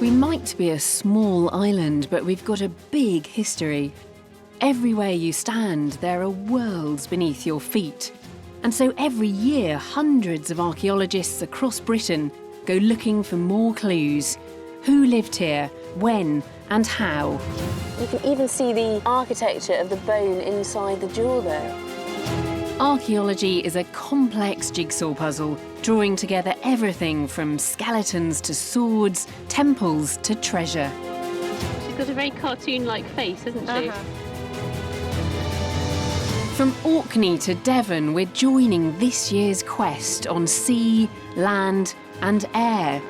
We might be a small island, but we've got a big history. Everywhere you stand, there are worlds beneath your feet. And so every year, hundreds of archaeologists across Britain go looking for more clues. Who lived here, when, and how? You can even see the architecture of the bone inside the jaw there. Archaeology is a complex jigsaw puzzle, drawing together everything from skeletons to swords, temples to treasure. She's got a very cartoon-like face, hasn't she? From Orkney to Devon, we're joining this year's quest on sea, land and air.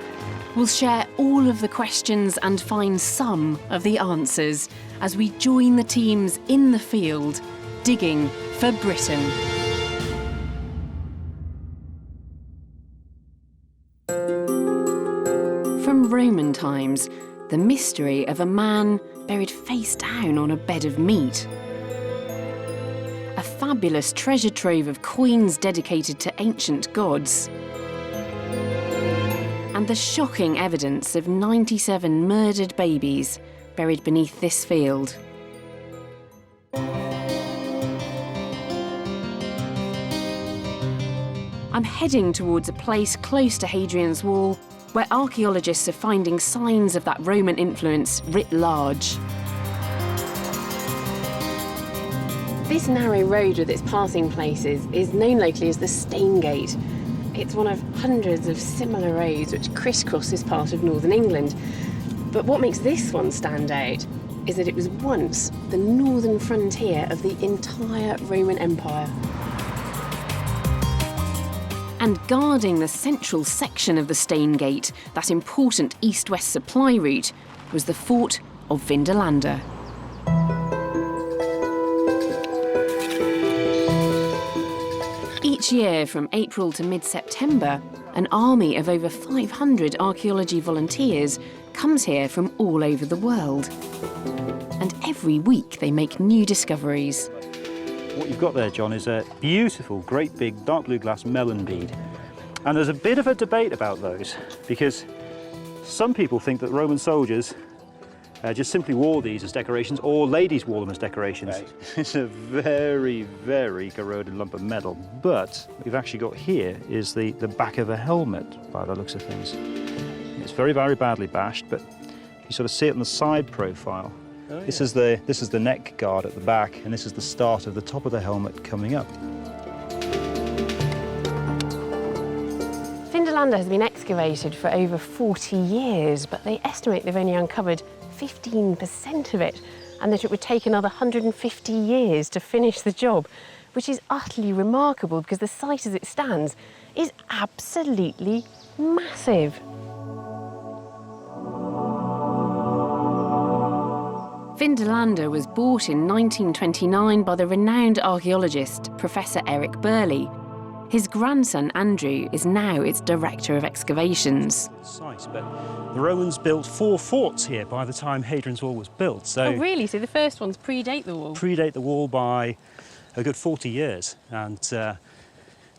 We'll share all of the questions and find some of the answers as we join the teams in the field, digging for Britain. From Roman times, the mystery of a man buried face down on a bed of meat. A fabulous treasure trove of coins dedicated to ancient gods. And the shocking evidence of 97 murdered babies buried beneath this field. I'm heading towards a place close to Hadrian's Wall where archaeologists are finding signs of that Roman influence writ large. This narrow road with its passing places is known locally as the Stone Gate. It's one of hundreds of similar roads which crisscross this part of northern England. But what makes this one stand out is that it was once the northern frontier of the entire Roman Empire. And guarding the central section of the Stone Gate, that important east-west supply route, was the fort of Vindolanda. Each year, from April to mid-September, an army of over 500 archaeology volunteers comes here from all over the world. And every week they make new discoveries. What you've got there, John, is a beautiful, great big dark blue glass melon bead. And there's a bit of a debate about those, because some people think that Roman soldiers just simply wore these as decorations, or ladies wore them as decorations. Right. It's a very, very corroded lump of metal. But what we've actually got here is the back of a helmet, by the looks of things. It's very, very badly bashed, but you sort of see it on the side profile. Oh, yeah. This is the neck guard at the back, and this is the start of the top of the helmet coming up. Vindolanda has been excavated for over 40 years, but they estimate they've only uncovered 15% of it, and that it would take another 150 years to finish the job, which is utterly remarkable because the site as it stands is absolutely massive. Vindolanda was bought in 1929 by the renowned archaeologist Professor Eric Burley. His grandson Andrew is now its director of excavations. Site, but the Romans built 4 forts here by the time Hadrian's Wall was built. So oh really? So the first ones predate the wall? Predate the wall by a good 40 years, and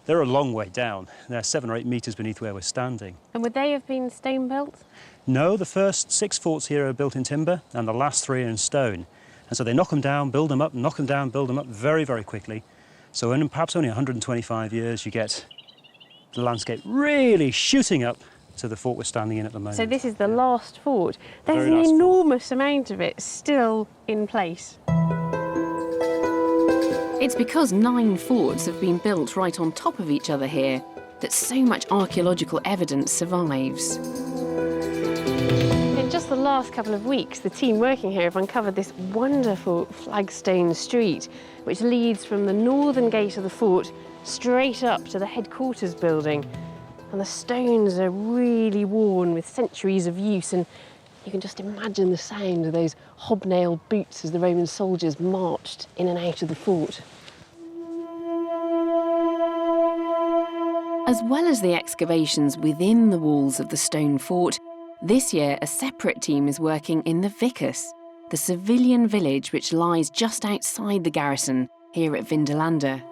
they're a long way down. They're 7 or 8 metres beneath where we're standing. And would they have been stone built? No, the first 6 forts here are built in timber, and the last 3 are in stone. And so they knock them down, build them up, knock them down, build them up very, very quickly. So in perhaps only 125 years, you get the landscape really shooting up to the fort we're standing in at the moment. So this is the last fort. There's an enormous amount of it still in place. It's because 9 forts have been built right on top of each other here that so much archaeological evidence survives. In just the last couple of weeks, the team working here have uncovered this wonderful flagstone street, which leads from the northern gate of the fort straight up to the headquarters building. And the stones are really worn with centuries of use, and you can just imagine the sound of those hobnailed boots as the Roman soldiers marched in and out of the fort. As well as the excavations within the walls of the stone fort, this year a separate team is working in the Vicus, the civilian village which lies just outside the garrison here at Vindolanda.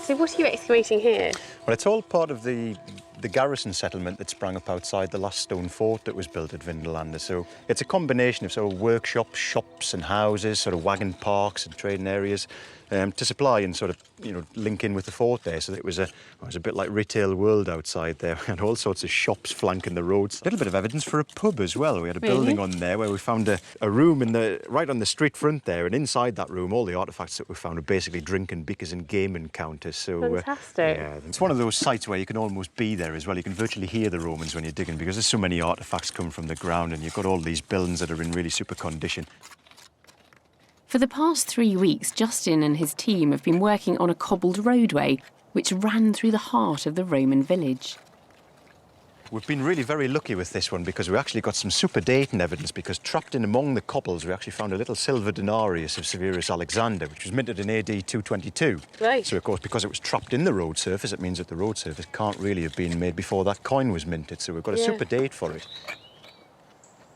So what are you excavating here? Well, it's all part of the the garrison settlement that sprang up outside the last stone fort that was built at Vindolanda. So it's a combination of sort of workshops, shops and houses, sort of wagon parks and trading areas to supply and sort of, you know, link in with the fort there. So that it was a bit like retail world outside there. We had all sorts of shops flanking the roads. A little bit of evidence for a pub as well. We had a building on there where we found a room right on the street front there, and inside that room all the artefacts that we found were basically drinking beakers and game encounters. So Fantastic. yeah, it's one of those sites where you can almost be there as well. You can virtually hear the Romans when you're digging, because there's so many artefacts come from the ground and you've got all these buildings that are in really super condition. For the past 3 weeks, Justin and his team have been working on a cobbled roadway which ran through the heart of the Roman village. We've been really very lucky with this one because we actually got some super dating evidence, because trapped in among the cobbles we actually found a little silver denarius of Severus Alexander, which was minted in AD 222. Right. So of course, because it was trapped in the road surface, it means that the road surface can't really have been made before that coin was minted, so we've got a super date for it.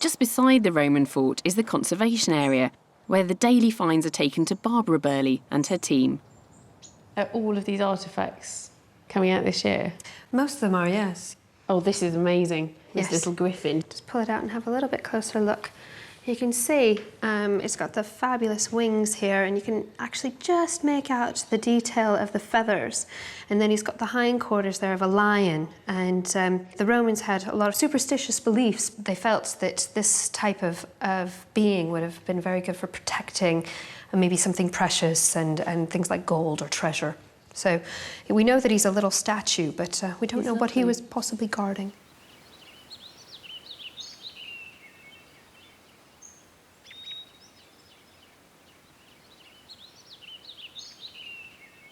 Just beside the Roman fort is the conservation area, where the daily finds are taken to Barbara Burley and her team. Are all of these artefacts coming out this year? Most of them are, yes. Oh, this is amazing. This Yes. little griffin. Just pull it out and have a little bit closer look. You can see it's got the fabulous wings here, and you can actually just make out the detail of the feathers. And then he's got the hindquarters there of a lion. And the Romans had a lot of superstitious beliefs. They felt that this type of being would have been very good for protecting maybe something precious and things like gold or treasure. So we know that he's a little statue, but we don't know what he was possibly guarding.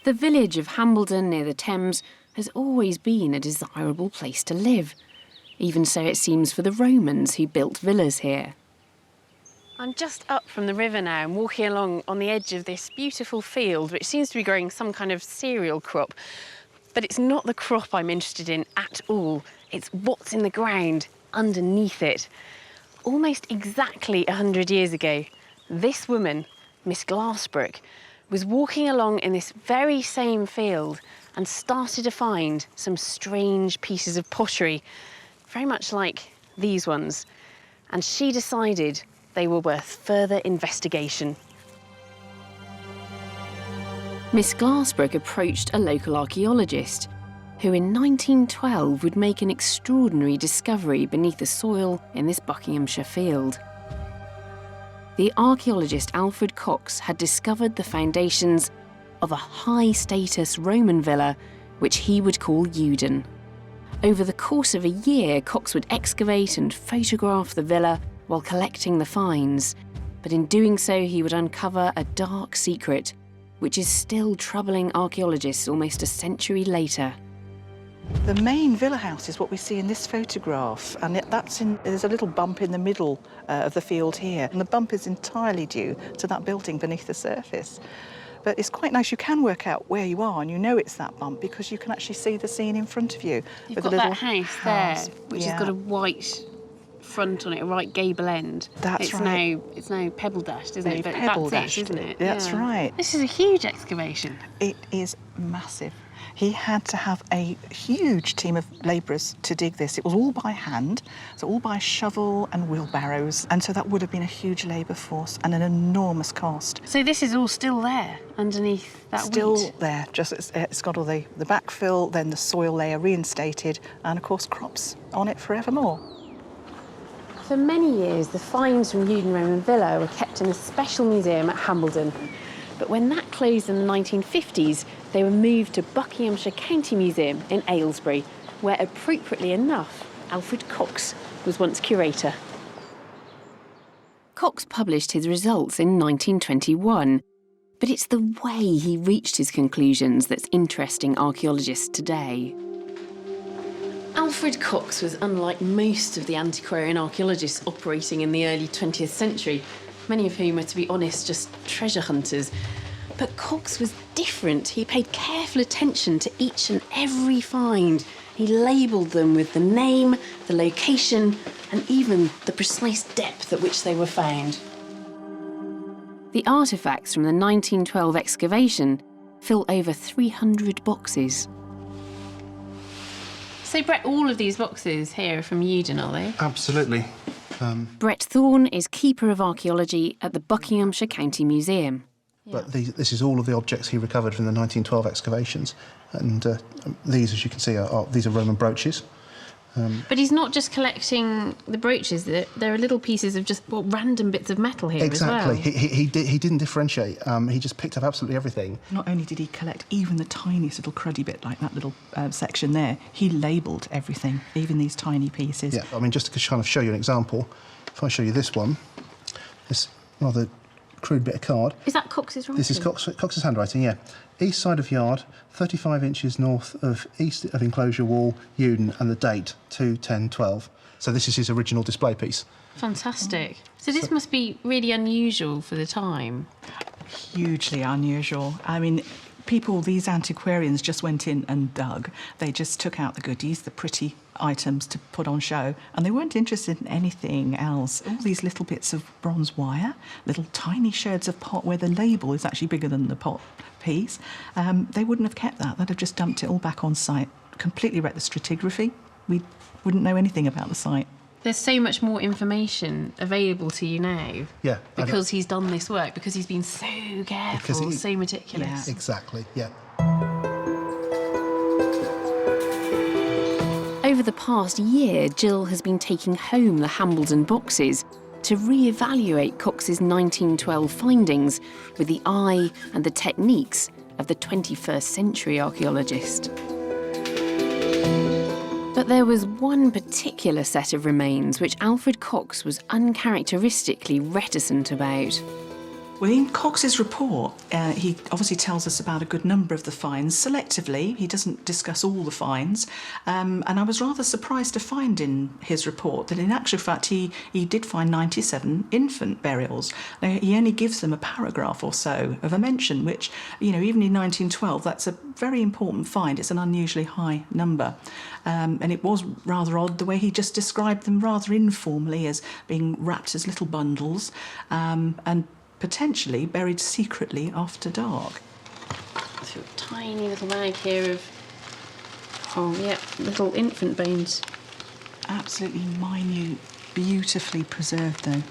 The village of Hambledon near the Thames has always been a desirable place to live. Even so it seems for the Romans who built villas here. I'm just up from the river now and walking along on the edge of this beautiful field, which seems to be growing some kind of cereal crop. But it's not the crop I'm interested in at all. It's what's in the ground underneath it. Almost exactly 100 years ago, this woman, Miss Glassbrook, was walking along in this very same field and started to find some strange pieces of pottery, very much like these ones. And she decided they were worth further investigation. Miss Glassbrook approached a local archaeologist who in 1912 would make an extraordinary discovery beneath the soil in this Buckinghamshire field. The archaeologist Alfred Cox had discovered the foundations of a high-status Roman villa, which he would call Yewden. Over the course of a year, Cox would excavate and photograph the villa while collecting the finds. But in doing so, he would uncover a dark secret, which is still troubling archaeologists almost a century later. The main villa house is what we see in this photograph, and there's a little bump in the middle of the field here, and the bump is entirely due to that building beneath the surface. But it's quite nice, you can work out where you are, and you know it's that bump because you can actually see the scene in front of you. You've got that house there, which has got a white front on it, a right gable end. That's right. It's now pebble dashed, isn't it? But Pebble that's dashed, it, isn't it? That's right. This is a huge excavation. It is massive. He had to have a huge team of labourers to dig this. It was all by hand, so all by shovel and wheelbarrows, and so that would have been a huge labour force and an enormous cost. So this is all still there underneath that Still wheat? there, just it's got all the backfill, then the soil layer reinstated, and of course crops on it forevermore. For many years, the finds from Eudon Roman Villa were kept in a special museum at Hambledon. But when that closed in the 1950s, they were moved to Buckinghamshire County Museum in Aylesbury, where, appropriately enough, Alfred Cox was once curator. Cox published his results in 1921, but it's the way he reached his conclusions that's interesting archaeologists today. Alfred Cox was unlike most of the antiquarian archaeologists operating in the early 20th century, many of whom are, to be honest, just treasure hunters. But Cox was different. He paid careful attention to each and every find. He labelled them with the name, the location, and even the precise depth at which they were found. The artefacts from the 1912 excavation fill over 300 boxes. So, Brett, all of these boxes here are from Yewden, are they? Absolutely. Brett Thorne is Keeper of Archaeology at the Buckinghamshire County Museum. But this is all of the objects he recovered from the 1912 excavations. And these, as you can see, these are Roman brooches. But he's not just collecting the brooches, there are little pieces of just random bits of metal here as well. Exactly. He didn't differentiate. He just picked up absolutely everything. Not only did he collect even the tiniest little cruddy bit, like that little section there, he labelled everything, even these tiny pieces. Yeah, I mean, just to kind of show you an example, if I show you this one, this rather crude bit of card. Is that Cox's writing? This is Cox's handwriting, yeah. East side of yard, 35 inches north of east of enclosure wall, Yewden, and the date, 2/10/12. So this is his original display piece. Fantastic. So this must be really unusual for the time. Hugely unusual. I mean, these antiquarians just went in and dug. They just took out the goodies, the pretty items to put on show, and they weren't interested in anything else. All these little bits of bronze wire, little tiny sherds of pot where the label is actually bigger than the pot piece. They wouldn't have kept that. They'd have just dumped it all back on site, completely wrecked the stratigraphy. We wouldn't know anything about the site. There's so much more information available to you now. Yeah. Because he's done this work, because he's been so careful, so meticulous. Yeah. Exactly, yeah. Over the past year, Jill has been taking home the Hambledon boxes to re-evaluate Cox's 1912 findings with the eye and the techniques of the 21st century archaeologist. But there was one particular set of remains which Alfred Cox was uncharacteristically reticent about. Well, in Cox's report, he obviously tells us about a good number of the finds selectively. He doesn't discuss all the finds. And I was rather surprised to find in his report that in actual fact he did find 97 infant burials. Now, he only gives them a paragraph or so of a mention, which, you know, even in 1912, that's a very important find. It's an unusually high number. And it was rather odd the way he just described them rather informally as being wrapped as little bundles and potentially buried secretly after dark. So a tiny little bag here of, little infant bones. Absolutely minute, beautifully preserved though.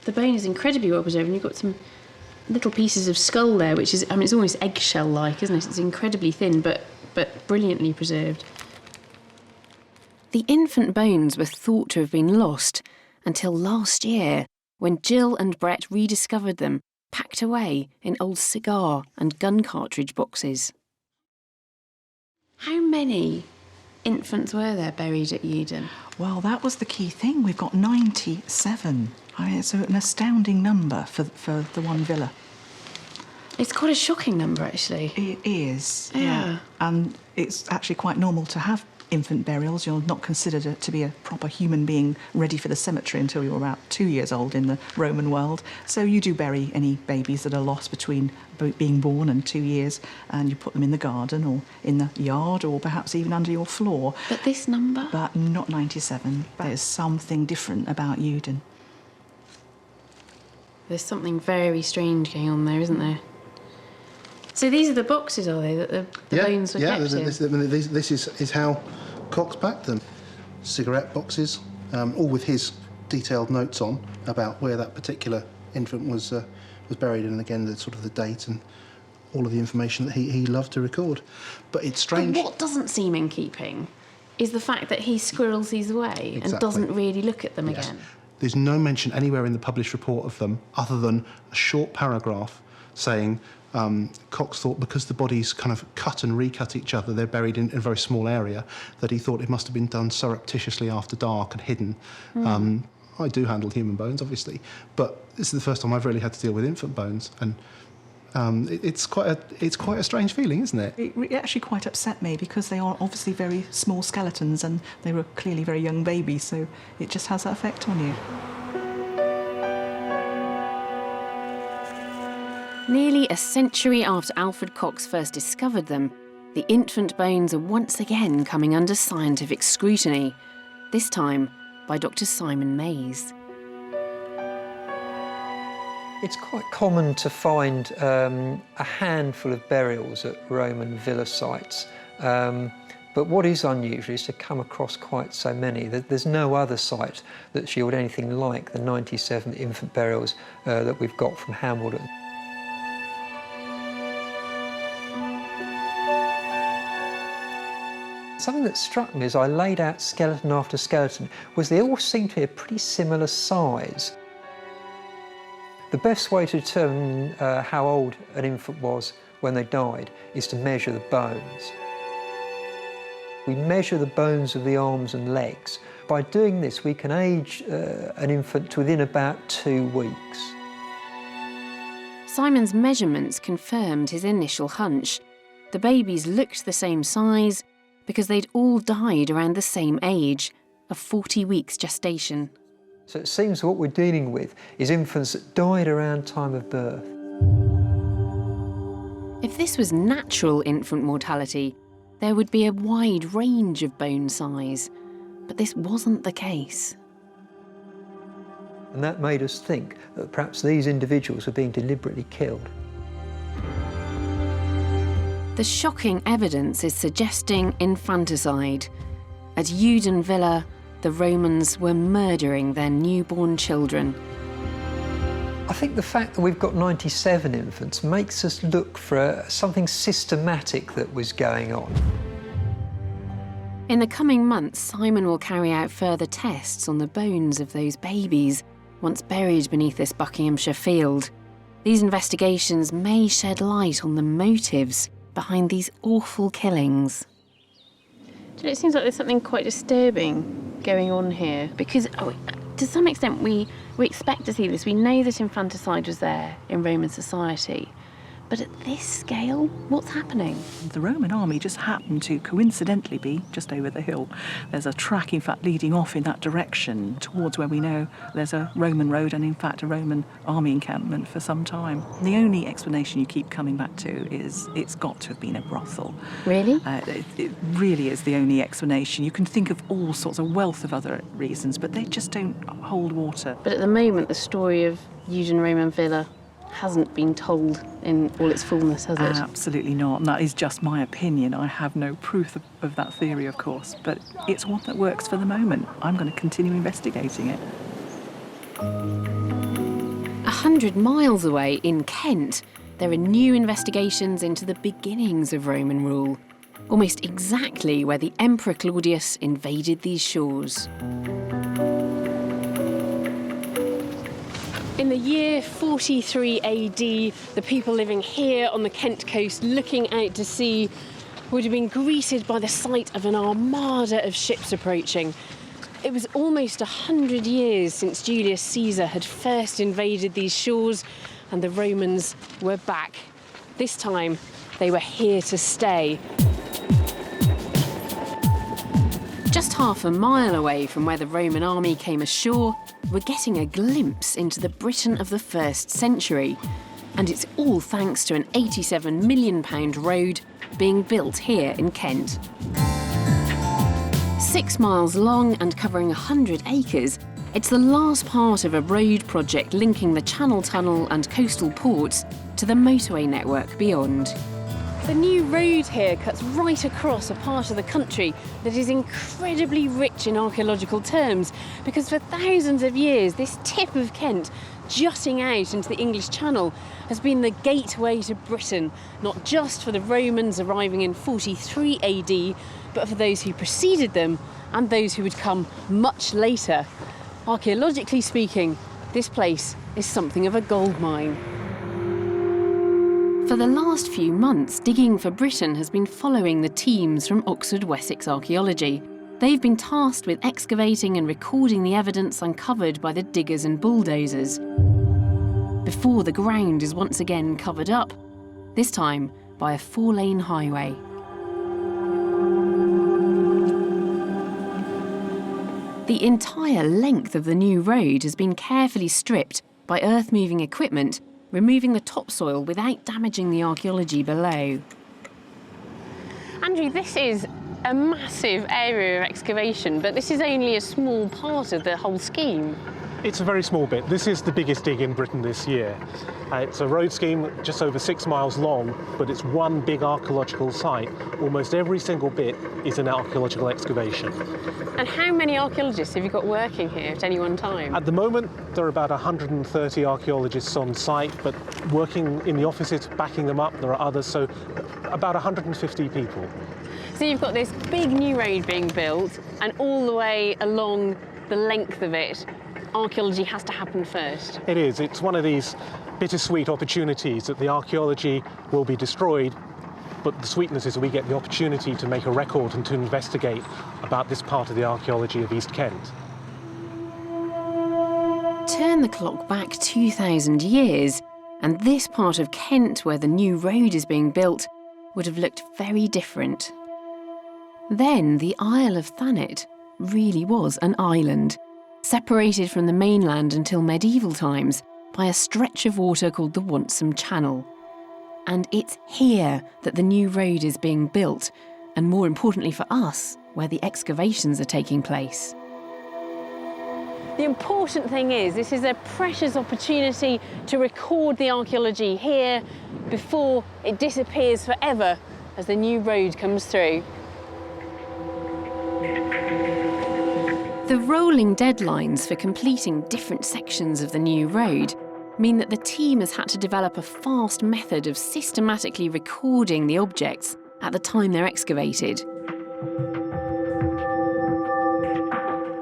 The bone is incredibly well preserved, and you've got some little pieces of skull there, which is, I mean, it's almost eggshell-like, isn't it? It's incredibly thin, but brilliantly preserved. The infant bones were thought to have been lost until last year, when Jill and Brett rediscovered them, packed away in old cigar and gun cartridge boxes. How many infants were there buried at Yewden? Well, that was the key thing. We've got 97. I mean, it's an astounding number for the one villa. It's quite a shocking number, actually. It is, yeah. And it's actually quite normal to have infant burials. You're not considered to be a proper human being ready for the cemetery until you're about 2 years old in the Roman world. So you do bury any babies that are lost between being born and 2 years, and you put them in the garden or in the yard or perhaps even under your floor. But this number? But not 97. There's something different about Yewden. There's something very strange going on there, isn't there? So these are the boxes, are they, that the bones were kept in? This is how Cox packed them. Cigarette boxes, all with his detailed notes on about where that particular infant was buried, and again the date and all of the information that he loved to record. But it's strange. But what doesn't seem in keeping is the fact that he squirrels these away and doesn't really look at them again. There's no mention anywhere in the published report of them other than a short paragraph saying Cox thought because the bodies kind of cut and recut each other, they're buried in a very small area, that he thought it must have been done surreptitiously after dark and hidden. I do handle human bones, obviously, but this is the first time I've really had to deal with infant bones, and it's quite a strange feeling, isn't it? It actually quite upset me because they are obviously very small skeletons and they were clearly very young babies, so it just has that effect on you. Nearly a century after Alfred Cox first discovered them, the infant bones are once again coming under scientific scrutiny, this time by Dr. Simon Mays. It's quite common to find a handful of burials at Roman villa sites, but But what is unusual is to come across quite so many. There's no other site that's yielded anything like the 97 infant burials that we've got from Hambledon. Something that struck me as I laid out skeleton after skeleton was they all seemed to be a pretty similar size. The best way to determine how old an infant was when they died is to measure the bones. We measure the bones of the arms and legs. By doing this, we can age an infant to within about 2 weeks. Simon's measurements confirmed his initial hunch. The babies looked the same size because they'd all died around the same age, of 40 weeks gestation. So it seems what we're dealing with is infants that died around time of birth. If this was natural infant mortality, there would be a wide range of bone size, but this wasn't the case. And that made us think that perhaps these individuals were being deliberately killed. The shocking evidence is suggesting infanticide. At Yewden Villa, the Romans were murdering their newborn children. I think the fact that we've got 97 infants makes us look for something systematic that was going on. In the coming months, Simon will carry out further tests on the bones of those babies once buried beneath this Buckinghamshire field. These investigations may shed light on the motives behind these awful killings. It seems like there's something quite disturbing going on here, because to some extent we expect to see this. We know that infanticide was there in Roman society, but at this scale, what's happening? The Roman army just happened to coincidentally be just over the hill. There's a track, in fact, leading off in that direction towards where we know there's a Roman road and, in fact, a Roman army encampment for some time. The only explanation you keep coming back to is it's got to have been a brothel. Really? It really is the only explanation. You can think of all sorts of wealth of other reasons, but they just don't hold water. But at the moment, the story of Eudon Roman Villa hasn't been told in all its fullness, has it? Absolutely not. And that is just my opinion. I have no proof of that theory, of course, but it's one that works for the moment. I'm going to continue investigating it. 100 miles away in Kent, there are new investigations into the beginnings of Roman rule, almost exactly where the Emperor Claudius invaded these shores. In the year 43 AD, the people living here on the Kent coast looking out to sea would have been greeted by the sight of an armada of ships approaching. It was almost 100 years since Julius Caesar had first invaded these shores, and the Romans were back. This time, they were here to stay. Just half a mile away from where the Roman army came ashore, we're getting a glimpse into the Britain of the 1st century. And it's all thanks to an £87 million road being built here in Kent. 6 miles long and covering 100 acres, it's the last part of a road project linking the Channel Tunnel and coastal ports to the motorway network beyond. The new road here cuts right across a part of the country that is incredibly rich in archaeological terms, because for thousands of years this tip of Kent, jutting out into the English Channel, has been the gateway to Britain, not just for the Romans arriving in 43 AD, but for those who preceded them and those who would come much later. Archaeologically speaking, this place is something of a gold mine. For the last few months, Digging for Britain has been following the teams from Oxford Wessex Archaeology. They've been tasked with excavating and recording the evidence uncovered by the diggers and bulldozers, before the ground is once again covered up, this time by a 4-lane highway. The entire length of the new road has been carefully stripped by earth-moving equipment, removing the topsoil without damaging the archaeology below. Andrew, this is a massive area of excavation, but this is only a small part of the whole scheme. It's a very small bit. This is the biggest dig in Britain this year. It's a road scheme just over 6 miles long, but it's one big archaeological site. Almost every single bit is an archaeological excavation. And how many archaeologists have you got working here at any one time? At the moment, there are about 130 archaeologists on site, but working in the offices, backing them up, there are others, so about 150 people. So you've got this big new road being built, and all the way along the length of it, archaeology has to happen first. It is. It's one of these bittersweet opportunities that the archaeology will be destroyed, but the sweetness is that we get the opportunity to make a record and to investigate about this part of the archaeology of East Kent. Turn the clock back 2,000 years, and this part of Kent where the new road is being built would have looked very different. Then the Isle of Thanet really was an island, separated from the mainland until medieval times by a stretch of water called the Wonsum Channel. And it's here that the new road is being built, and more importantly for us, where the excavations are taking place. The important thing is this is a precious opportunity to record the archaeology here before it disappears forever as the new road comes through. The rolling deadlines for completing different sections of the new road mean that the team has had to develop a fast method of systematically recording the objects at the time they're excavated.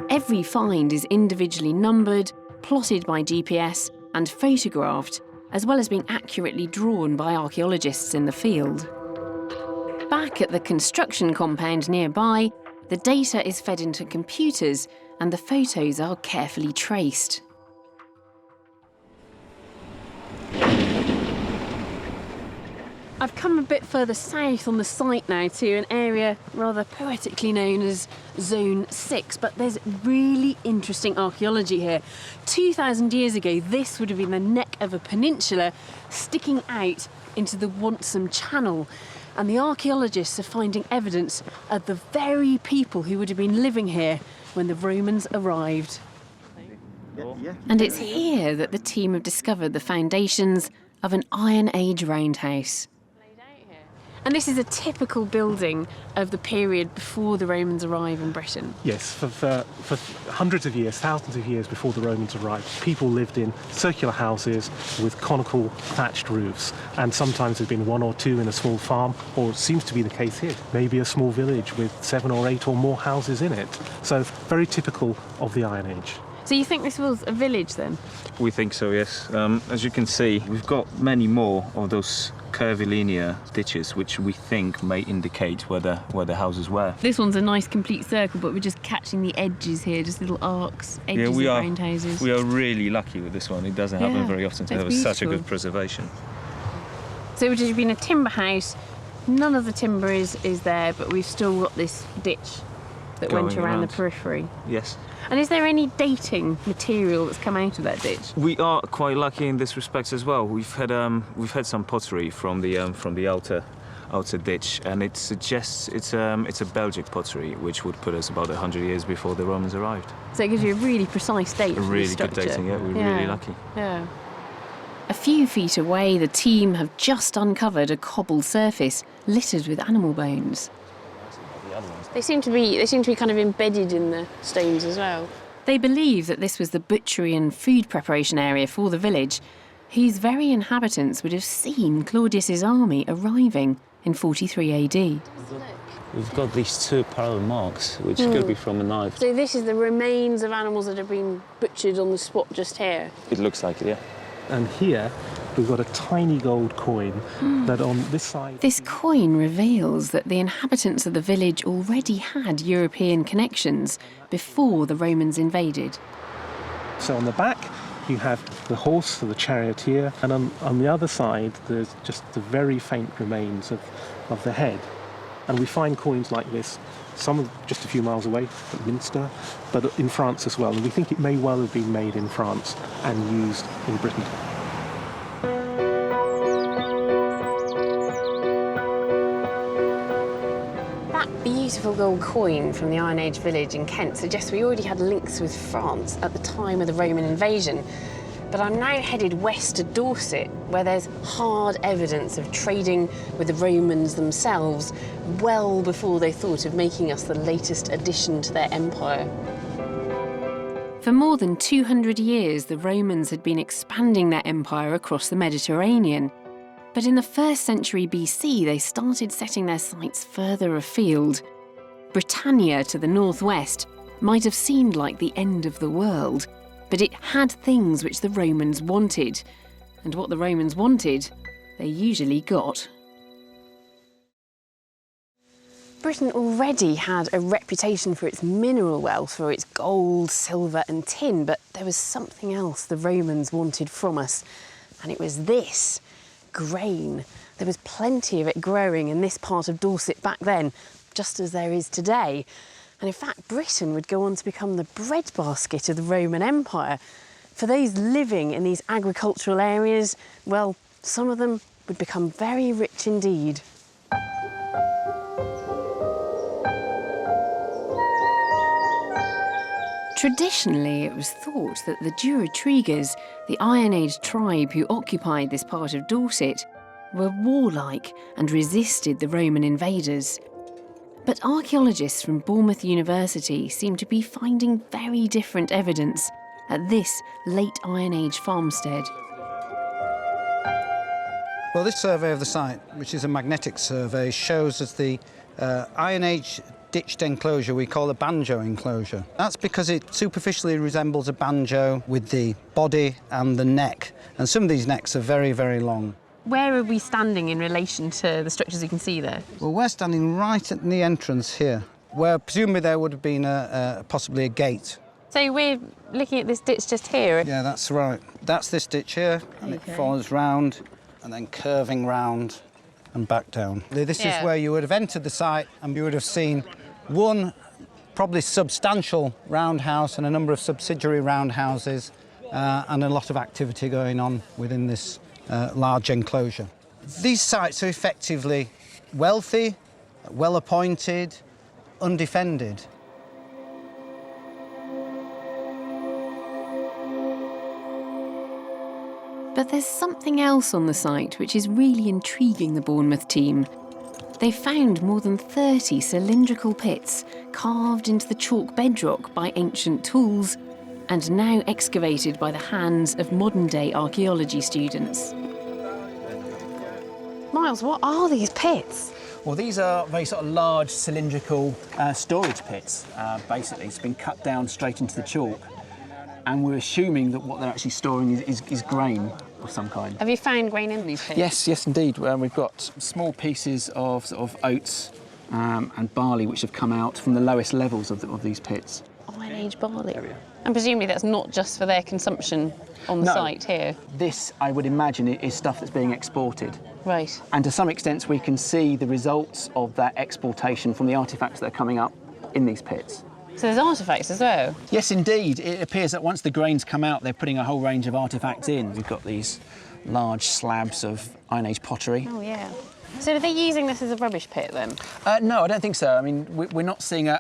Every find is individually numbered, plotted by GPS and photographed, as well as being accurately drawn by archaeologists in the field. Back at the construction compound nearby, the data is fed into computers and the photos are carefully traced. I've come a bit further south on the site now to an area rather poetically known as Zone 6, but there's really interesting archaeology here. 2,000 years ago, this would have been the neck of a peninsula sticking out into the Wonsum Channel. And the archaeologists are finding evidence of the very people who would have been living here when the Romans arrived. And it's here that the team have discovered the foundations of an Iron Age roundhouse. And this is a typical building of the period before the Romans arrive in Britain. Yes, for hundreds of years, thousands of years before the Romans arrived, people lived in circular houses with conical thatched roofs. And sometimes there's been one or two in a small farm, or it seems to be the case here, maybe a small village with 7 or 8 or more houses in it. So very typical of the Iron Age. So you think this was a village then? We think so, yes. As you can see, we've got many more of those curvilinear ditches, which we think may indicate where the houses were. This one's a nice complete circle, but we're just catching the edges here, just little arcs, edges of round houses. We are really lucky with this one. It doesn't happen very often to have such a good preservation. So it would have been a timber house. None of the timber is there, but we've still got this ditch that went around the periphery. Yes. And is there any dating material that's come out of that ditch? We are quite lucky in this respect as well. We've had some pottery from the outer ditch, and it suggests it's a Belgic pottery, which would put us about 100 years before the Romans arrived. So it gives you a really precise date. A really good dating. Yeah, we're really lucky. Yeah. A few feet away, the team have just uncovered a cobbled surface littered with animal bones. They seem to be kind of embedded in the stones as well. They believe that this was the butchery and food preparation area for the village, whose very inhabitants would have seen Claudius's army arriving in 43 AD. We've got these 2 parallel marks, which could be from a knife. So this is the remains of animals that have been butchered on the spot just here? It looks like it, yeah. And here, we've got a tiny gold coin that on this side... This coin reveals that the inhabitants of the village already had European connections before the Romans invaded. So on the back, you have the horse, so the charioteer, and on the other side, there's just the very faint remains of the head. And we find coins like this, some just a few miles away at Minster, but in France as well. And we think it may well have been made in France and used in Britain. That beautiful gold coin from the Iron Age village in Kent suggests we already had links with France at the time of the Roman invasion. But I'm now headed west to Dorset, where there's hard evidence of trading with the Romans themselves well before they thought of making us the latest addition to their empire. For more than 200 years, the Romans had been expanding their empire across the Mediterranean. But in the 1st century BC, they started setting their sights further afield. Britannia to the northwest might have seemed like the end of the world, but it had things which the Romans wanted. And what the Romans wanted, they usually got. Britain already had a reputation for its mineral wealth, for its gold, silver and tin, but there was something else the Romans wanted from us, and it was this. Grain. There was plenty of it growing in this part of Dorset back then, just as there is today. And in fact, Britain would go on to become the breadbasket of the Roman Empire. For those living in these agricultural areas, well, some of them would become very rich indeed. Traditionally, it was thought that the Durotrigas, the Iron Age tribe who occupied this part of Dorset, were warlike and resisted the Roman invaders. But archaeologists from Bournemouth University seem to be finding very different evidence at this late Iron Age farmstead. Well, this survey of the site, which is a magnetic survey, shows us the Iron Age ditched enclosure we call a banjo enclosure. That's because it superficially resembles a banjo with the body and the neck. And some of these necks are very, very long. Where are we standing in relation to the structures you can see there? Well, we're standing right at the entrance here, where presumably there would have been possibly a gate. So we're looking at this ditch just here? Yeah, that's right. That's this ditch here, and it follows round and then curving round and back down. This is where you would have entered the site and you would have seen one probably substantial roundhouse and a number of subsidiary roundhouses and a lot of activity going on within this large enclosure. These sites are effectively wealthy, well-appointed, undefended. But there's something else on the site which is really intriguing the Bournemouth team. They found more than 30 cylindrical pits carved into the chalk bedrock by ancient tools and now excavated by the hands of modern-day archaeology students. Miles, what are these pits? Well, these are very sort of large cylindrical storage pits. Basically, it's been cut down straight into the chalk, and we're assuming that what they're actually storing is grain of some kind. Have you found grain in these pits? Yes, indeed. We've got small pieces of sort of oats and barley which have come out from the lowest levels of these pits. Iron Age barley. And presumably that's not just for their consumption on the site here? This, I would imagine, is stuff that's being exported. Right. And to some extent we can see the results of that exportation from the artefacts that are coming up in these pits. So there's artefacts as well? Yes, indeed. It appears that once the grains come out, they're putting a whole range of artefacts in. We've got these large slabs of Iron Age pottery. Oh, yeah. So are they using this as a rubbish pit, then? No, I don't think so. I mean, we're not seeing a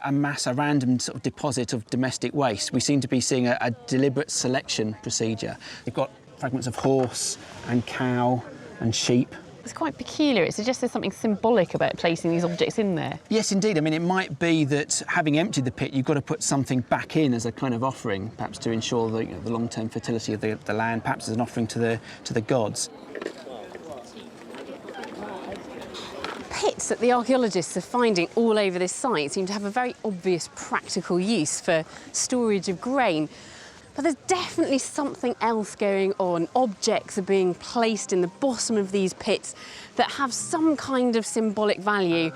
random sort of deposit of domestic waste. We seem to be seeing a deliberate selection procedure. We've got fragments of horse and cow and sheep. It's quite peculiar. It suggests there's something symbolic about placing these objects in there. Yes, indeed. I mean, it might be that having emptied the pit, you've got to put something back in as a kind of offering, perhaps to ensure the, the long-term fertility of the land, perhaps as an offering to the gods. Pits that the archaeologists are finding all over this site seem to have a very obvious practical use for storage of grain. But there's definitely something else going on. Objects are being placed in the bottom of these pits that have some kind of symbolic value.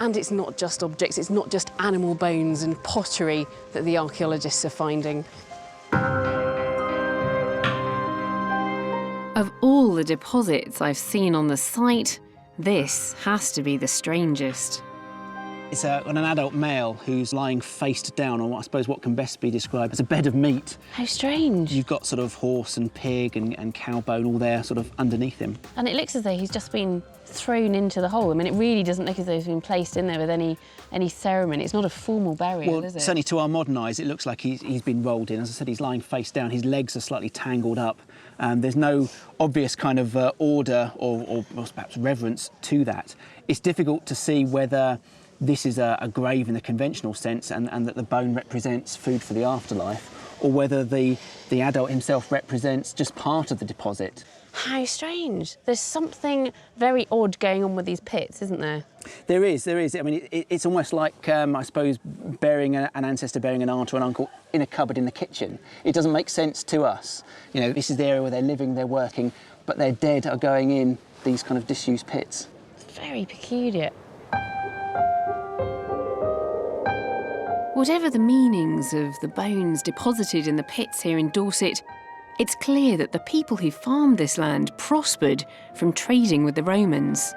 And it's not just objects, it's not just animal bones and pottery that the archaeologists are finding. Of all the deposits I've seen on the site, this has to be the strangest. It's an adult male who's lying face down on, I suppose, what can best be described as a bed of meat. How strange. You've got sort of horse and pig and cow bone all there sort of underneath him. And it looks as though he's just been thrown into the hole. I mean, it really doesn't look as though he's been placed in there with any ceremony. It's not a formal burial, is it? Certainly to our modern eyes, it looks like he's been rolled in. As I said, he's lying face down. His legs are slightly tangled up. There's no obvious kind of order or perhaps reverence to that. It's difficult to see whether this is a grave in the conventional sense and that the bone represents food for the afterlife, or whether the adult himself represents just part of the deposit. How strange. There's something very odd going on with these pits, isn't there? There is. I mean, it's almost like, I suppose, burying an ancestor, burying an aunt or an uncle in a cupboard in the kitchen. It doesn't make sense to us. You know, this is the area where they're living, they're working, but their dead are going in these kind of disused pits. It's very peculiar. Whatever the meanings of the bones deposited in the pits here in Dorset, it's clear that the people who farmed this land prospered from trading with the Romans.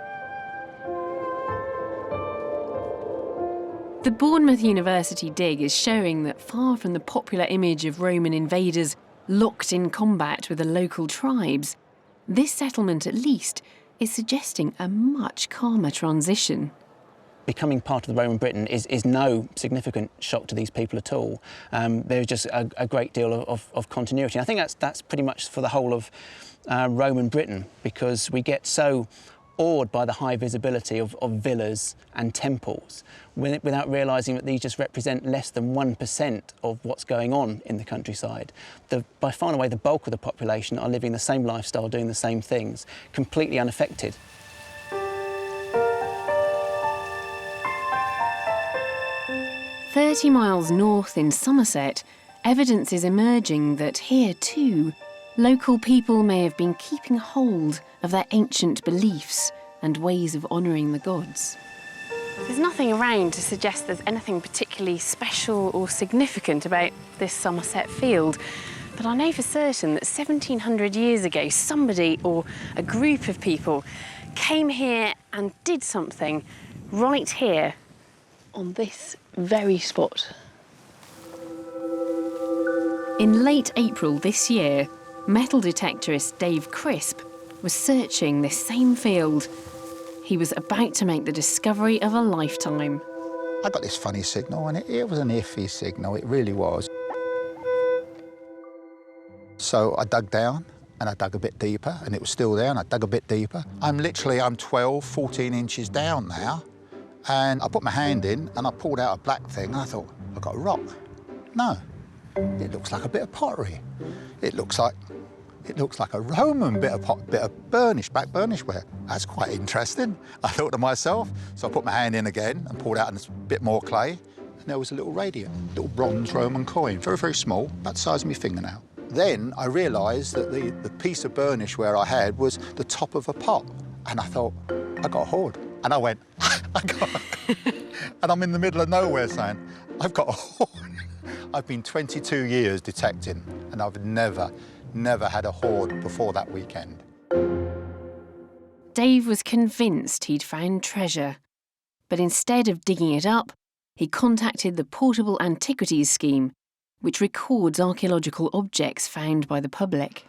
The Bournemouth University dig is showing that far from the popular image of Roman invaders locked in combat with the local tribes, this settlement at least is suggesting a much calmer transition. Becoming part of the Roman Britain is no significant shock to these people at all. There's just a great deal of continuity. And I think that's pretty much for the whole of Roman Britain, because we get so awed by the high visibility of villas and temples without realising that these just represent less than 1% of what's going on in the countryside. By far and away, the bulk of the population are living the same lifestyle, doing the same things, completely unaffected. "30 miles north in Somerset, evidence is emerging that here too, local people may have been keeping hold of their ancient beliefs and ways of honouring the gods." There's nothing around to suggest there's anything particularly special or significant about this Somerset field, but I know for certain that 1700 years ago, somebody or a group of people came here and did something right here on this very spot. In late April this year, metal detectorist Dave Crisp was searching this same field. He was about to make the discovery of a lifetime. I got this funny signal, and it was an iffy signal, it really was. So I dug down, and I dug a bit deeper, and it was still there, and I dug a bit deeper. I'm 12, 14 inches down now, and I put my hand in, and I pulled out a black thing, and I thought, I've got a rock. No, it looks like a bit of pottery. It looks like a Roman bit of burnish, black burnish ware. That's quite interesting, I thought to myself. So I put my hand in again and pulled out a bit more clay, and there was a little radiant, little bronze Roman coin, very, very small, about the size of my fingernail. Then I realised that the piece of burnish ware I had was the top of a pot, and I thought, I got a hoard. And I went, and I'm in the middle of nowhere saying, I've got a hoard. I've been 22 years detecting, and I've never had a hoard before that weekend. Dave was convinced he'd found treasure, but instead of digging it up, he contacted the Portable Antiquities Scheme, which records archaeological objects found by the public.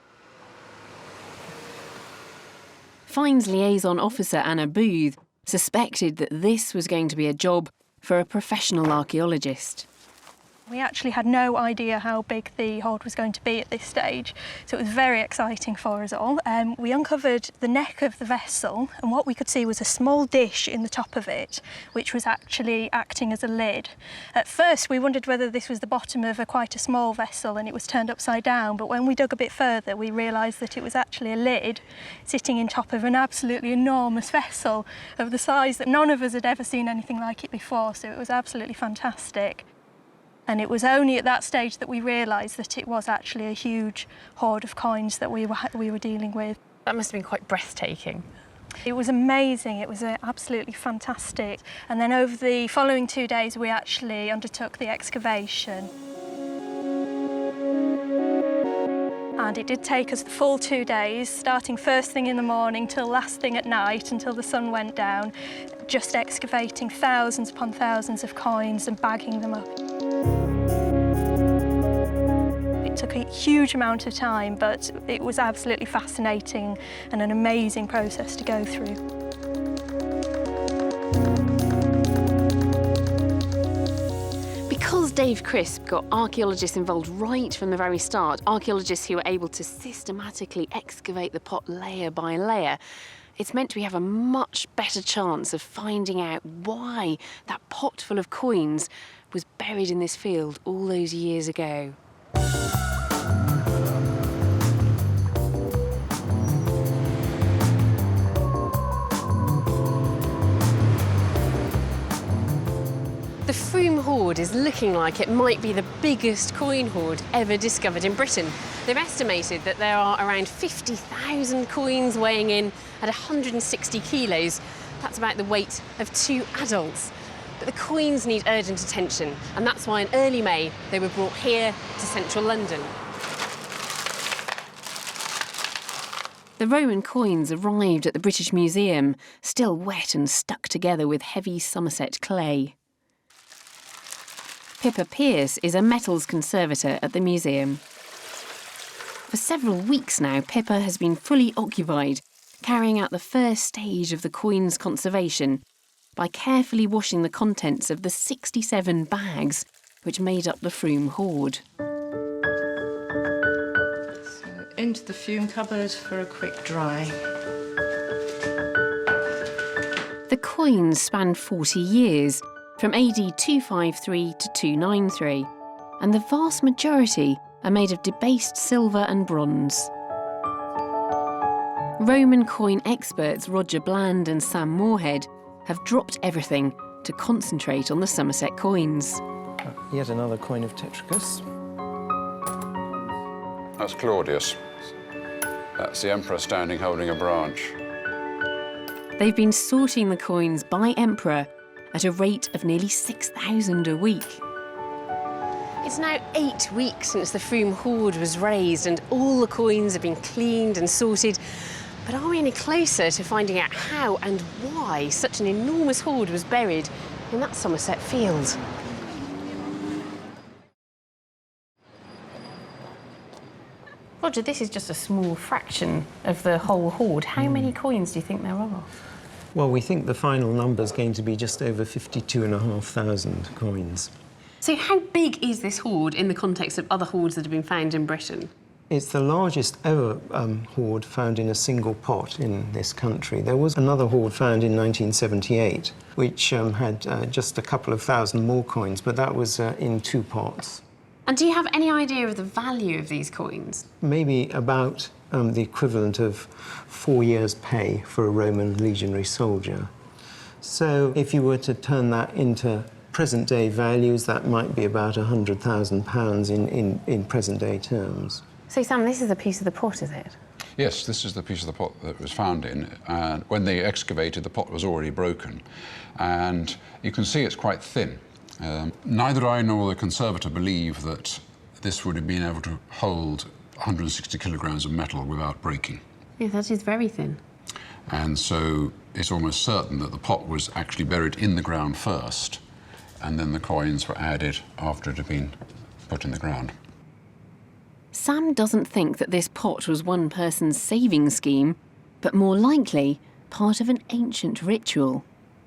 Finds liaison officer Anna Booth suspected that this was going to be a job for a professional archaeologist. We actually had no idea how big the hoard was going to be at this stage, so it was very exciting for us all. We uncovered the neck of the vessel, and what we could see was a small dish in the top of it, which was actually acting as a lid. At first, we wondered whether this was the bottom of quite a small vessel and it was turned upside down, but when we dug a bit further, we realised that it was actually a lid sitting in top of an absolutely enormous vessel of the size that none of us had ever seen anything like it before, so it was absolutely fantastic. And it was only at that stage that we realised that it was actually a huge hoard of coins that we were dealing with. That must have been quite breathtaking. It was amazing, it was absolutely fantastic. And then over the following 2 days we actually undertook the excavation. And it did take us the full 2 days, starting first thing in the morning till last thing at night, until the sun went down, just excavating thousands upon thousands of coins and bagging them up. It took a huge amount of time, but it was absolutely fascinating and an amazing process to go through. Because Dave Crisp got archaeologists involved right from the very start, archaeologists who were able to systematically excavate the pot layer by layer, it's meant we have a much better chance of finding out why that pot full of coins was buried in this field all those years ago. The Frome hoard is looking like it might be the biggest coin hoard ever discovered in Britain. They've estimated that there are around 50,000 coins weighing in at 160 kilos. That's about the weight of 2 adults. But the coins need urgent attention, and that's why in early May they were brought here to central London. The Roman coins arrived at the British Museum, still wet and stuck together with heavy Somerset clay. Pippa Pearce is a metals conservator at the museum. For several weeks now, Pippa has been fully occupied, carrying out the first stage of the coins conservation by carefully washing the contents of the 67 bags which made up the Frome hoard. So into the fume cupboard for a quick dry. The coins span 40 years, from AD 253 to 293, and the vast majority are made of debased silver and bronze. Roman coin experts Roger Bland and Sam Moorhead have dropped everything to concentrate on the Somerset coins. Yet another coin of Tetricus. That's Claudius. That's the emperor standing holding a branch. They've been sorting the coins by emperor at a rate of nearly 6,000 a week. It's now 8 weeks since the Frome hoard was raised and all the coins have been cleaned and sorted. But are we any closer to finding out how and why such an enormous hoard was buried in that Somerset field? Roger, this is just a small fraction of the whole hoard. How many coins do you think there are? Well, we think the final number is going to be just over 52,500 coins. So how big is this hoard in the context of other hoards that have been found in Britain? It's the largest ever hoard found in a single pot in this country. There was another hoard found in 1978, which had just a couple of thousand more coins, but that was in 2 pots. And do you have any idea of the value of these coins? Maybe about the equivalent of 4 years' pay for a Roman legionary soldier. So if you were to turn that into present-day values, that might be about £100,000 in present-day terms. So, Sam, this is a piece of the pot, is it? Yes, this is the piece of the pot that was found in, and when they excavated, the pot was already broken, and you can see it's quite thin. Neither I nor the conservator believe that this would have been able to hold 160 kilograms of metal without breaking. Yeah, that is very thin. And so it's almost certain that the pot was actually buried in the ground first, and then the coins were added after it had been put in the ground. Sam doesn't think that this pot was one person's saving scheme, but more likely part of an ancient ritual.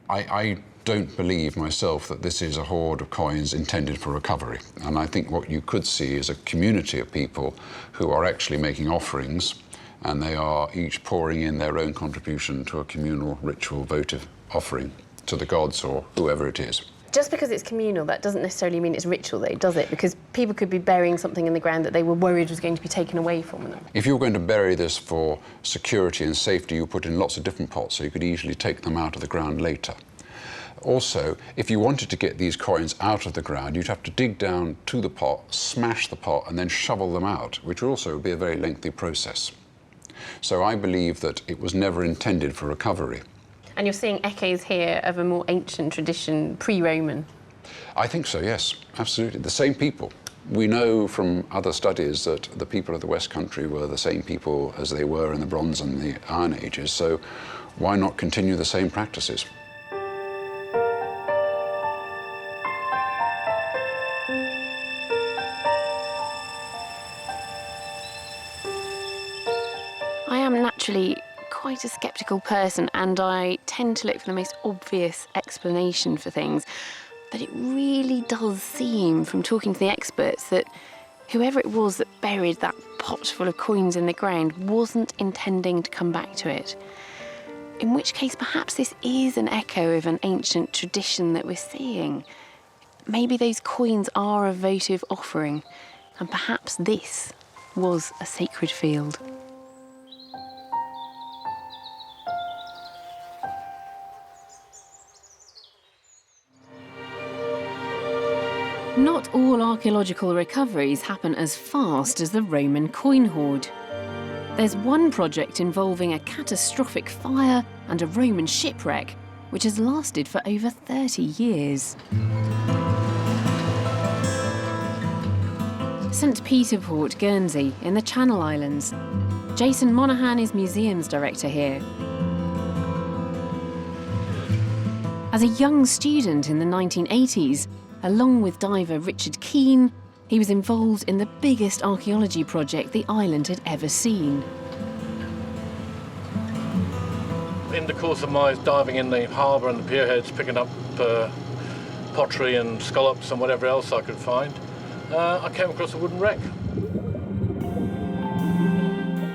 I don't believe myself that this is a hoard of coins intended for recovery. And I think what you could see is a community of people who are actually making offerings, and they are each pouring in their own contribution to a communal ritual votive offering to the gods or whoever it is. Just because it's communal, that doesn't necessarily mean it's ritual, though, does it? Because people could be burying something in the ground that they were worried was going to be taken away from them. If you're going to bury this for security and safety, you put in lots of different pots, so you could easily take them out of the ground later. Also, if you wanted to get these coins out of the ground, you'd have to dig down to the pot, smash the pot, and then shovel them out, which would also be a very lengthy process. So I believe that it was never intended for recovery. And you're seeing echoes here of a more ancient tradition, pre-Roman? I think so, yes, absolutely. The same people. We know from other studies that the people of the West Country were the same people as they were in the Bronze and the Iron Ages, so why not continue the same practices? I am naturally quite a sceptical person, and I tend to look for the most obvious explanation for things. But it really does seem, from talking to the experts, that whoever it was that buried that pot full of coins in the ground wasn't intending to come back to it. In which case, perhaps this is an echo of an ancient tradition that we're seeing. Maybe those coins are a votive offering, and perhaps this was a sacred field. Not all archaeological recoveries happen as fast as the Roman coin hoard. There's one project involving a catastrophic fire and a Roman shipwreck, which has lasted for over 30 years. St Peter Port, Guernsey, in the Channel Islands. Jason Monaghan is museums director here. As a young student in the 1980s, along with diver Richard Keane, he was involved in the biggest archaeology project the island had ever seen. In the course of my diving in the harbour and the pierheads, picking up pottery and scallops and whatever else I could find, I came across a wooden wreck.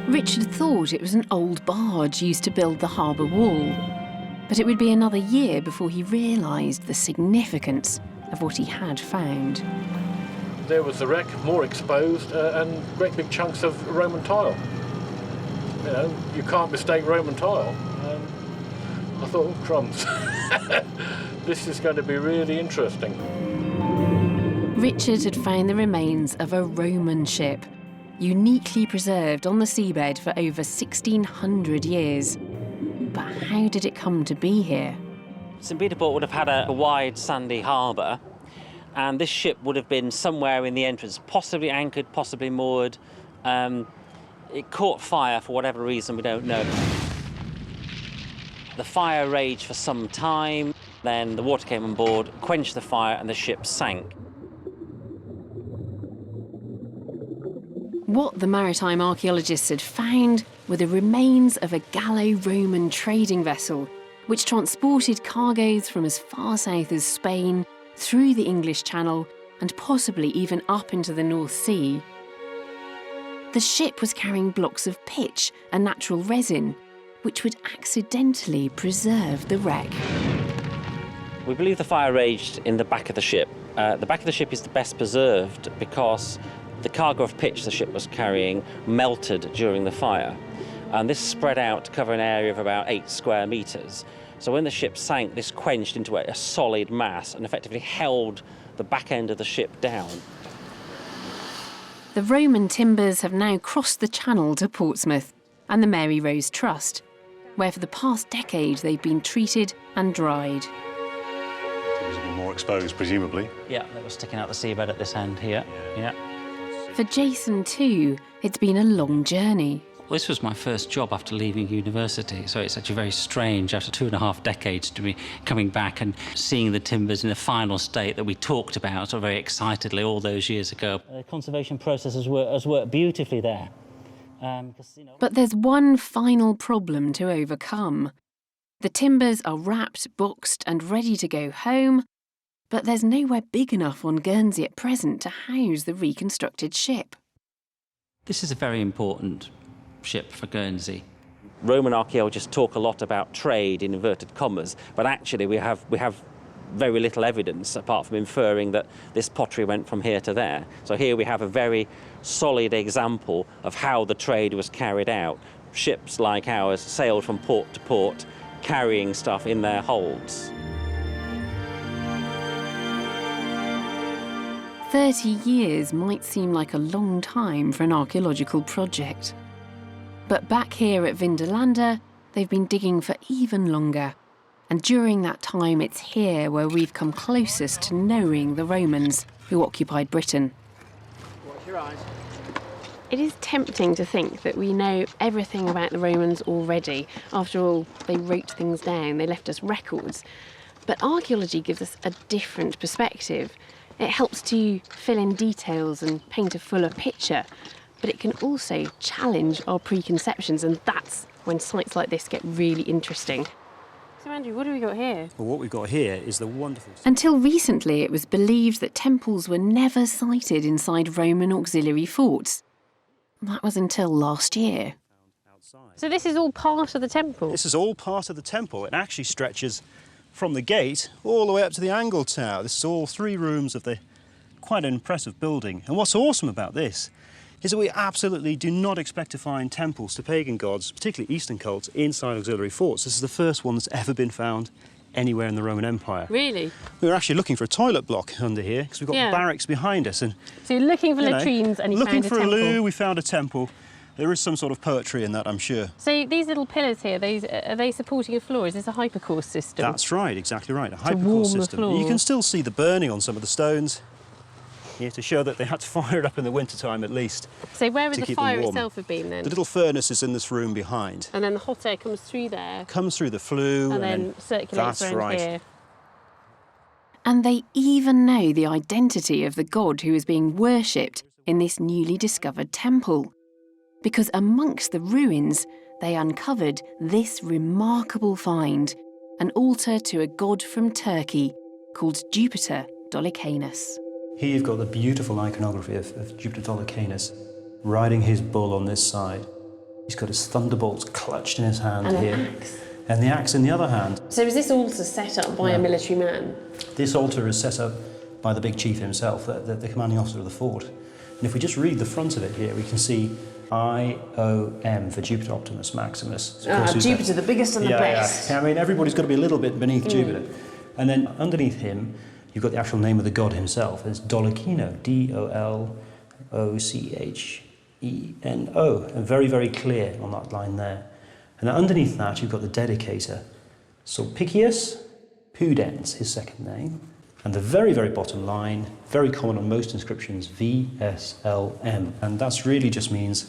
Richard thought it was an old barge used to build the harbour wall, but it would be another year before he realised the significance of what he had found. There was the wreck, more exposed, and great big chunks of Roman tile. You know, you can't mistake Roman tile. I thought, oh, crumbs. This is going to be really interesting. Richard had found the remains of a Roman ship, uniquely preserved on the seabed for over 1,600 years. But how did it come to be here? St Peter Port would have had a wide sandy harbour, and this ship would have been somewhere in the entrance, possibly anchored, possibly moored. It caught fire for whatever reason, we don't know. The fire raged for some time, then the water came on board, quenched the fire, and the ship sank. What the maritime archaeologists had found were the remains of a Gallo-Roman trading vessel which transported cargoes from as far south as Spain, through the English Channel, and possibly even up into the North Sea. The ship was carrying blocks of pitch, a natural resin, which would accidentally preserve the wreck. We believe the fire raged in the back of the ship. The back of the ship is the best preserved because the cargo of pitch the ship was carrying melted during the fire. And this spread out to cover an area of about 8 square metres. So when the ship sank, this quenched into a solid mass and effectively held the back end of the ship down. The Roman timbers have now crossed the Channel to Portsmouth and the Mary Rose Trust, where for the past decade they've been treated and dried. More exposed, presumably. Yeah, that was sticking out the seabed at this end here. Yeah. For Jason too, it's been a long journey. This was my first job after leaving university, so it's actually very strange after 2.5 decades to be coming back and seeing the timbers in the final state that we talked about so very excitedly all those years ago. The conservation process has worked beautifully there. But there's one final problem to overcome. The timbers are wrapped, boxed and ready to go home, but there's nowhere big enough on Guernsey at present to house the reconstructed ship. This is a very important ship for Guernsey. Roman archaeologists talk a lot about trade in inverted commas, but actually we have very little evidence apart from inferring that this pottery went from here to there. So here we have a very solid example of how the trade was carried out. Ships like ours sailed from port to port, carrying stuff in their holds. 30 years might seem like a long time for an archaeological project. But back here at Vindolanda, they've been digging for even longer. And during that time, it's here where we've come closest to knowing the Romans who occupied Britain. You're right. It is tempting to think that we know everything about the Romans already. After all, they wrote things down, they left us records. But archaeology gives us a different perspective. It helps to fill in details and paint a fuller picture, but it can also challenge our preconceptions, and that's when sites like this get really interesting. So Andrew, what have we got here? Well, what we've got here is the wonderful... Until recently, it was believed that temples were never sited inside Roman auxiliary forts. That was until last year. So this is all part of the temple? This is all part of the temple. It actually stretches from the gate all the way up to the angle tower. This is all 3 rooms of the quite an impressive building. And what's awesome about this is that we absolutely do not expect to find temples to pagan gods, particularly Eastern cults, inside auxiliary forts. This is the first one that's ever been found anywhere in the Roman Empire. Really? We were actually looking for a toilet block under here because we've got barracks behind us. And so you're looking for latrines and you found a temple? Looking for a loo, we found a temple. There is some sort of poetry in that, I'm sure. So these little pillars here, are they supporting a floor? Is this a hypercourse system? That's right, exactly right, a hypercourse system. The floor. You can still see the burning on some of the stones here to show that they had to fire it up in the wintertime at least. So where would the fire itself have been then? The little furnace is in this room behind. And then the hot air comes through there? Comes through the flue. And then circulates around here. And they even know the identity of the god who is being worshipped in this newly discovered temple. Because amongst the ruins, they uncovered this remarkable find, an altar to a god from Turkey called Jupiter Dolicanus. Here you've got the beautiful iconography of Jupiter Dolicanus riding his bull on this side. He's got his thunderbolts clutched in his hand and here. An axe. And the axe in the other hand. So is this altar set up by a military man? This altar is set up by the big chief himself, the commanding officer of the fort. And if we just read the front of it here, we can see IOM for Jupiter Optimus Maximus. Jupiter, the biggest and the best. Yeah, I mean, everybody's got to be a little bit beneath Jupiter. And then underneath him, you've got the actual name of the god himself. It's Dolokino, D-O-L-O-C-H-E-N-O. And very, very clear on that line there. And then underneath that, you've got the dedicator, Sulpicius Pudens, his second name. And the very, very bottom line, very common on most inscriptions, VSLM. And that really just means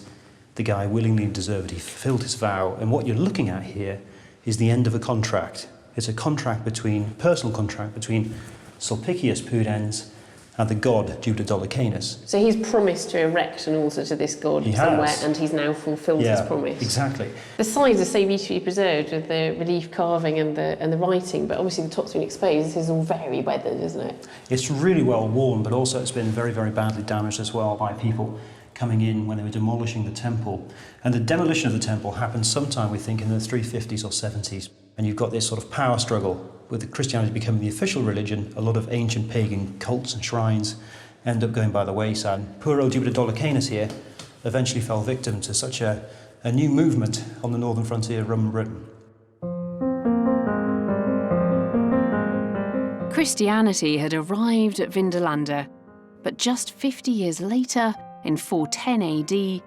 the guy willingly and deservedly fulfilled his vow. And what you're looking at here is the end of a contract. It's a personal contract between Sulpicius Pudens and the god Jupiter Dolicanus. So he's promised to erect an altar to this god somewhere, and he's now fulfilled his promise. Exactly. The sides are so beautifully preserved with the relief carving and the writing, but obviously the top's been exposed. This is all very weathered, isn't it? It's really well worn, but also it's been very, very badly damaged as well by people coming in when they were demolishing the temple. And the demolition of the temple happened sometime, we think, in the 350s or 70s. And you've got this sort of power struggle with Christianity becoming the official religion. A lot of ancient pagan cults and shrines end up going by the wayside. Poor old Jupiter Dolicanus here eventually fell victim to such a new movement on the northern frontier of Roman Britain. Christianity had arrived at Vindolanda, but just 50 years later, in 410 AD,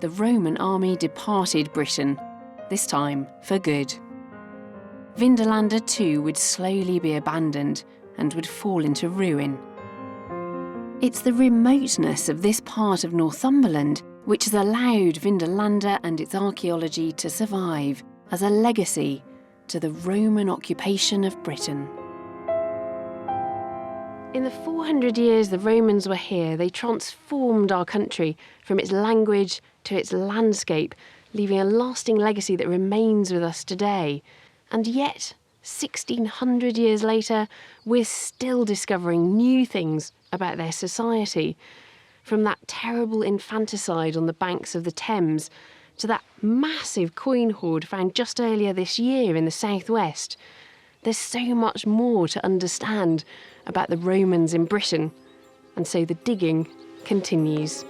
the Roman army departed Britain, this time for good. Vindolanda too would slowly be abandoned and would fall into ruin. It's the remoteness of this part of Northumberland which has allowed Vindolanda and its archaeology to survive as a legacy to the Roman occupation of Britain. In the 400 years the Romans were here, they transformed our country from its language to its landscape, leaving a lasting legacy that remains with us today. And yet, 1600 years later, we're still discovering new things about their society. From that terrible infanticide on the banks of the Thames to that massive coin hoard found just earlier this year in the southwest. There's so much more to understand about the Romans in Britain, and so the digging continues.